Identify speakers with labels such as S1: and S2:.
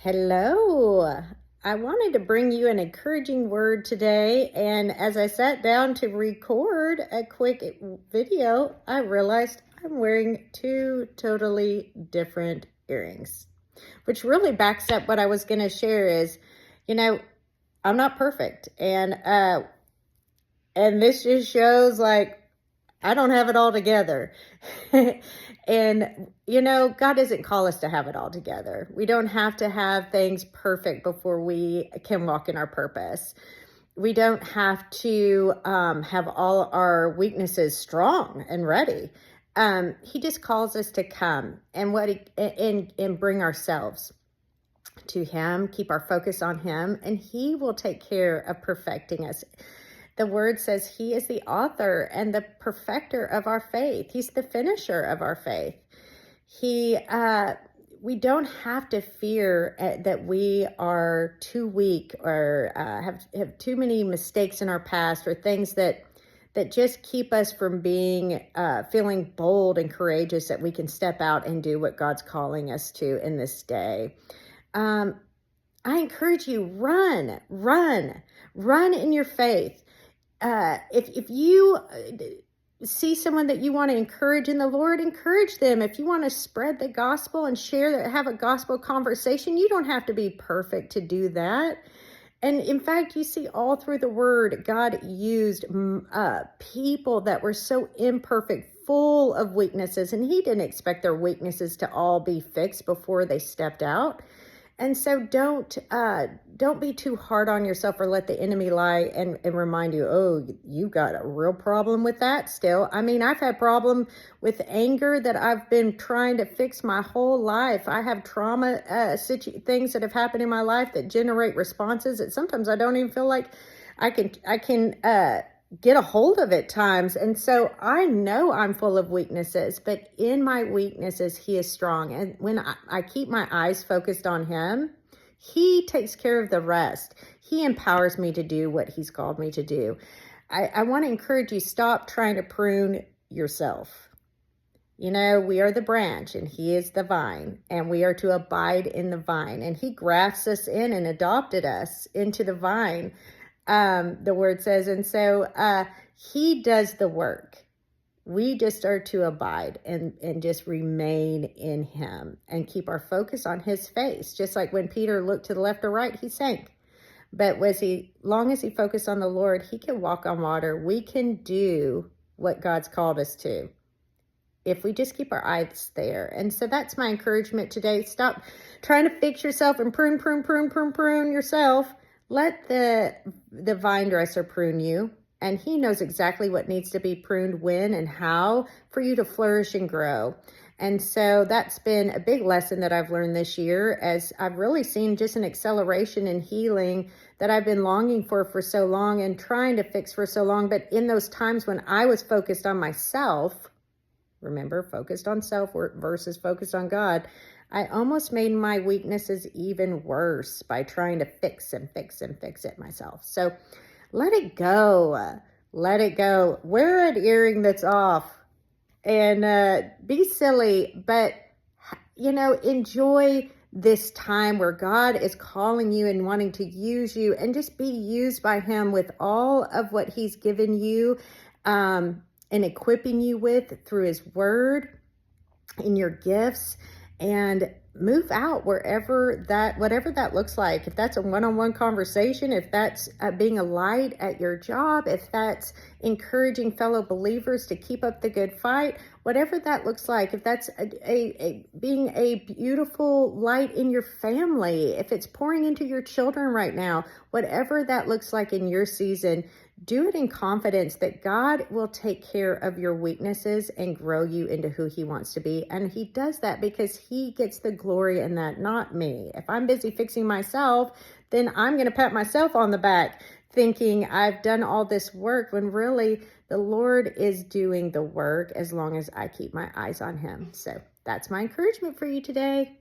S1: Hello. I wanted to bring you an encouraging word today. And as I sat down to record a quick video, I realized I'm wearing two totally different earrings, which really backs up what I was going to share is, you know, I'm not perfect. And this just shows like I don't have it all together. And, God doesn't call us to have it all together. We don't have to have things perfect before we can walk in our purpose. We don't have to have all our weaknesses strong and ready. He just calls us to come and bring ourselves to him, keep our focus on him, and he will take care of perfecting us. The word says he is the author and the perfecter of our faith. He's the finisher of our faith. We don't have to fear that we are too weak or have too many mistakes in our past or things that just keep us from feeling bold and courageous that we can step out and do what God's calling us to in this day. I encourage you, run in your faith. If you see someone that you want to encourage in the Lord, encourage them. If you want to spread the gospel and have a gospel conversation, you don't have to be perfect to do that. And in fact, you see all through the word, God used people that were so imperfect, full of weaknesses, and he didn't expect their weaknesses to all be fixed before they stepped out. And so don't be too hard on yourself or let the enemy lie and remind you, oh, you got a real problem with that still. I mean, I've had problem with anger that I've been trying to fix my whole life. I have trauma things that have happened in my life that generate responses that sometimes I don't even feel like I can get a hold of at times. And so I know I'm full of weaknesses, but in my weaknesses, he is strong. And when I keep my eyes focused on him, he takes care of the rest. He empowers me to do what he's called me to do. I want to encourage you, stop trying to prune yourself. We are the branch and he is the vine, and we are to abide in the vine. And he grafts us in and adopted us into the vine. The word says, and so he does the work. We just are to abide and just remain in him and keep our focus on his face. Just like when Peter looked to the left or right, he sank. But long as he focused on the Lord, he can walk on water. We can do what God's called us to if we just keep our eyes there. And so that's my encouragement today. Stop trying to fix yourself and prune yourself. Let the vine dresser prune you, and he knows exactly what needs to be pruned when and how for you to flourish and grow. And so that's been a big lesson that I've learned this year, as I've really seen just an acceleration in healing that I've been longing for so long and trying to fix for so long. But in those times when I was focused on myself, remember, focused on self versus focused on God, I almost made my weaknesses even worse by trying to fix it myself. So let it go. Let it go. Wear an earring that's off and be silly, but, enjoy this time where God is calling you and wanting to use you, and just be used by him with all of what he's given you and equipping you with through his word and your gifts. And move out whatever that looks like. If that's a one-on-one conversation, if that's being a light at your job, if that's encouraging fellow believers to keep up the good fight, whatever that looks like, if that's being a beautiful light in your family, if it's pouring into your children right now, whatever that looks like in your season, do it in confidence that God will take care of your weaknesses and grow you into who he wants to be. And he does that because he gets the glory in that, not me. If I'm busy fixing myself, then I'm going to pat myself on the back thinking I've done all this work, when really the Lord is doing the work as long as I keep my eyes on him. So that's my encouragement for you today.